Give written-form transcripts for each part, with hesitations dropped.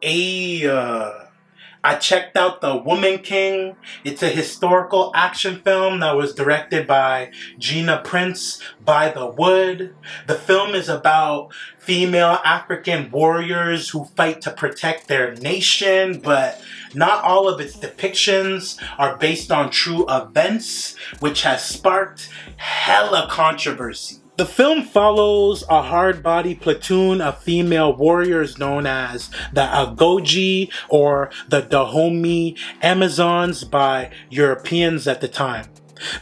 I checked out The Woman King. It's a historical action film that was directed by Gina Prince by the Wood. The film is about female African warriors who fight to protect their nation, but not all of its depictions are based on true events, which has sparked hella controversy. The film follows a hard-body platoon of female warriors known as the Agojie or the Dahomey Amazons by Europeans at the time.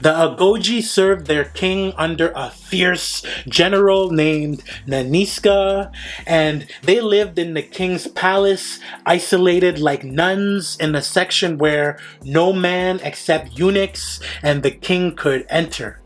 The Agojie served their king under a fierce general named Naniska, and they lived in the king's palace, isolated like nuns in a section where no man except eunuchs and the king could enter.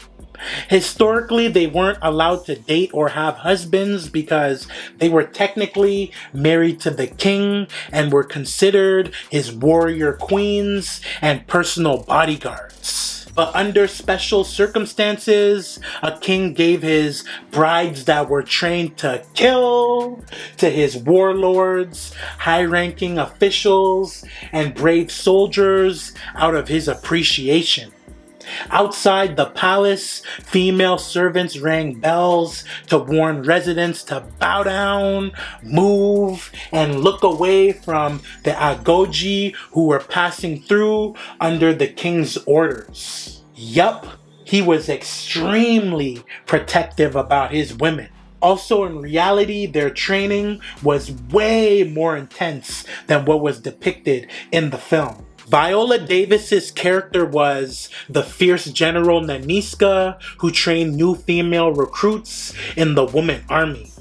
Historically, they weren't allowed to date or have husbands because they were technically married to the king and were considered his warrior queens and personal bodyguards. But under special circumstances, a king gave his brides that were trained to kill to his warlords, high-ranking officials, and brave soldiers out of his appreciation. Outside the palace, female servants rang bells to warn residents to bow down, move, and look away from the Agojie who were passing through under the king's orders. Yup, he was extremely protective about his women. Also, in reality, their training was way more intense than what was depicted in the film. Viola Davis's character was the fierce general Naniska who trained new female recruits in the woman army.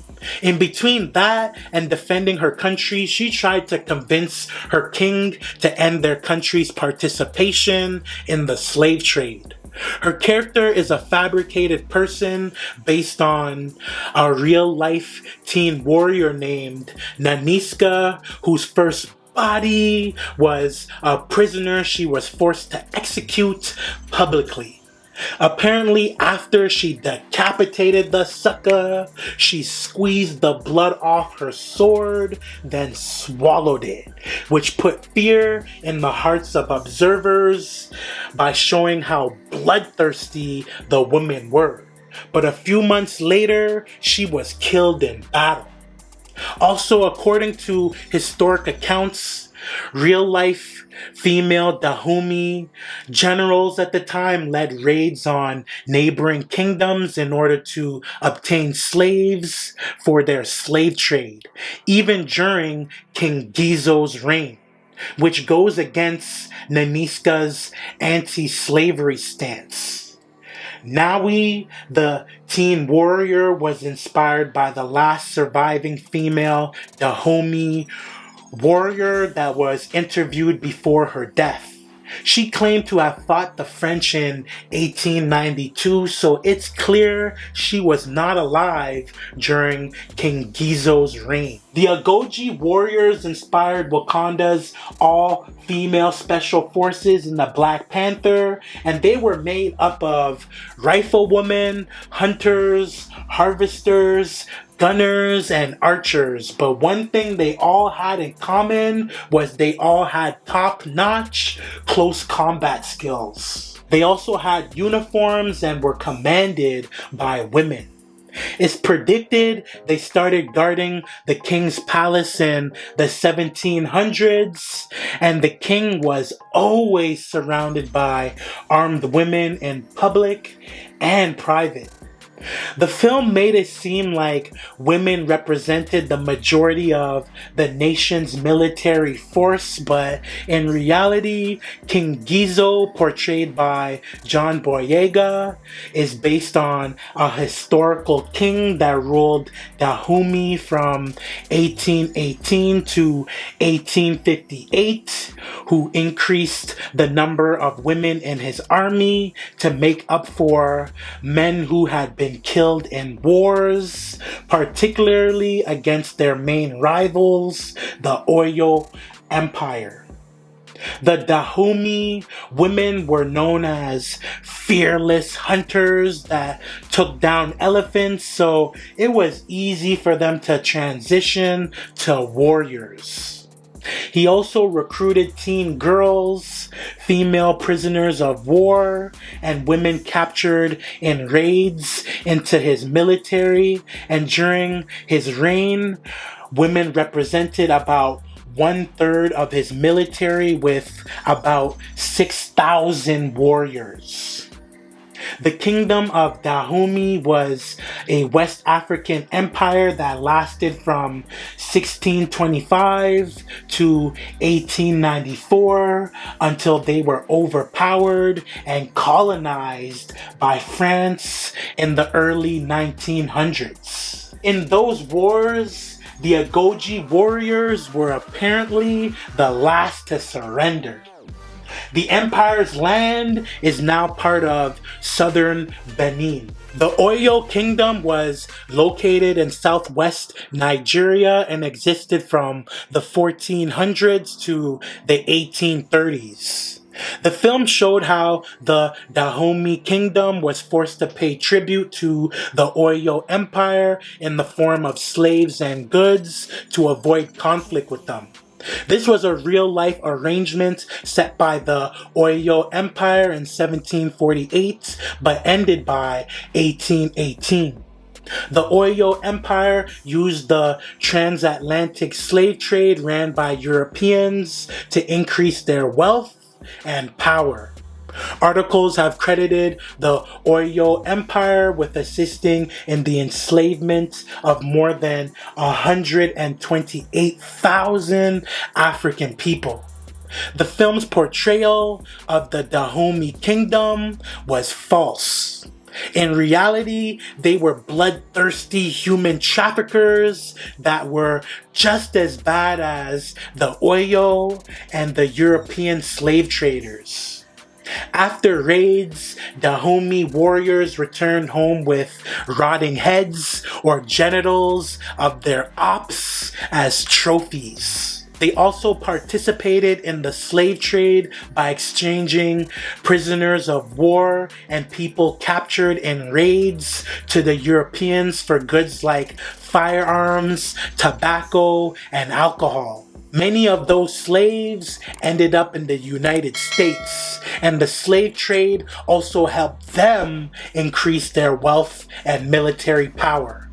In between that and defending her country, she tried to convince her king to end their country's participation in the slave trade. Her character is a fabricated person based on a real-life teen warrior named Naniska, whose first body was a prisoner she was forced to execute publicly. Apparently, after she decapitated the sucker, she squeezed the blood off her sword, then swallowed it, which put fear in the hearts of observers by showing how bloodthirsty the women were. But a few months later, she was killed in battle. Also, according to historic accounts, real-life female Dahumi generals at the time led raids on neighboring kingdoms in order to obtain slaves for their slave trade, even during King Gizo's reign, which goes against Naniska's anti-slavery stance. Nawi, the teen warrior, was inspired by the last surviving female Dahomey warrior that was interviewed before her death. She claimed to have fought the French in 1892, so it's clear she was not alive during King Gizo's reign. The Agojie warriors inspired Wakanda's all-female special forces in the Black Panther, and they were made up of riflewomen, hunters, harvesters, gunners, and archers, but one thing they all had in common was they all had top-notch close combat skills. They also had uniforms and were commanded by women. It's predicted they started guarding the king's palace in the 1700s, and the king was always surrounded by armed women in public and private. The film made it seem like women represented the majority of the nation's military force, but in reality, King Gizo, portrayed by John Boyega, is based on a historical king that ruled Dahumi from 1818 to 1858, who increased the number of women in his army to make up for men who had been killed in wars, particularly against their main rivals, the Oyo Empire. The Dahumi women were known as fearless hunters that took down elephants, so it was easy for them to transition to warriors. He also recruited teen girls, female prisoners of war, and women captured in raids into his military, and during his reign, women represented about 1/3 of his military with about 6,000 warriors. The kingdom of Dahomey was a West African empire that lasted from 1625 to 1894 until they were overpowered and colonized by France in the early 1900s. In those wars, the Agojie warriors were apparently the last to surrender. The empire's land is now part of southern Benin. The Oyo Kingdom was located in southwest Nigeria and existed from the 1400s to the 1830s. The film showed how the Dahomey Kingdom was forced to pay tribute to the Oyo Empire in the form of slaves and goods to avoid conflict with them. This was a real-life arrangement set by the Oyo Empire in 1748, but ended by 1818. The Oyo Empire used the transatlantic slave trade ran by Europeans to increase their wealth and power. Articles have credited the Oyo Empire with assisting in the enslavement of more than 128,000 African people. The film's portrayal of the Dahomey Kingdom was false. In reality, they were bloodthirsty human traffickers that were just as bad as the Oyo and the European slave traders. After raids, Dahomey warriors returned home with rotting heads or genitals of their ops as trophies. They also participated in the slave trade by exchanging prisoners of war and people captured in raids to the Europeans for goods like firearms, tobacco, and alcohol. Many of those slaves ended up in the United States, and the slave trade also helped them increase their wealth and military power.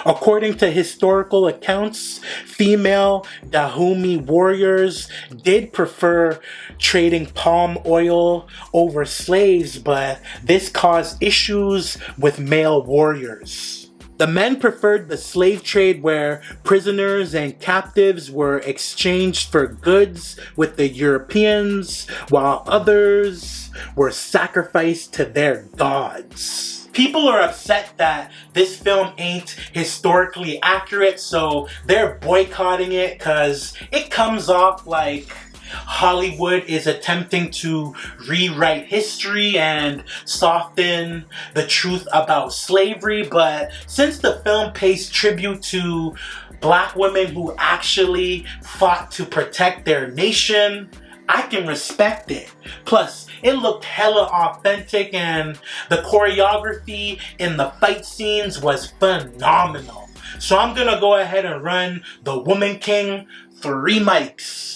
According to historical accounts, female Dahomey warriors did prefer trading palm oil over slaves, but this caused issues with male warriors. The men preferred the slave trade where prisoners and captives were exchanged for goods with the Europeans, while others were sacrificed to their gods. People are upset that this film ain't historically accurate, so they're boycotting it because it comes off like Hollywood is attempting to rewrite history and soften the truth about slavery, but since the film pays tribute to black women who actually fought to protect their nation, I can respect it. Plus, it looked hella authentic and the choreography in the fight scenes was phenomenal. So I'm gonna go ahead and run The Woman King 3 mics.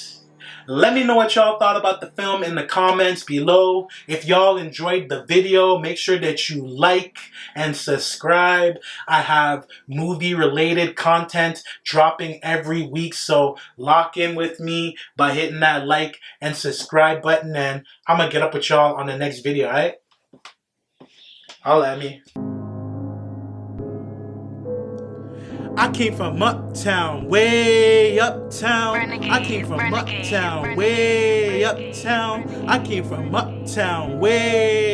Let me know what y'all thought about the film in the comments below. If y'all enjoyed the video, make sure that you like and subscribe. I have movie-related content dropping every week, so lock in with me by hitting that like and subscribe button, and I'm gonna get up with y'all on the next video, alright? Holla at me. I came from uptown, way uptown. Renegade, I came from uptown, way uptown. I came from uptown, way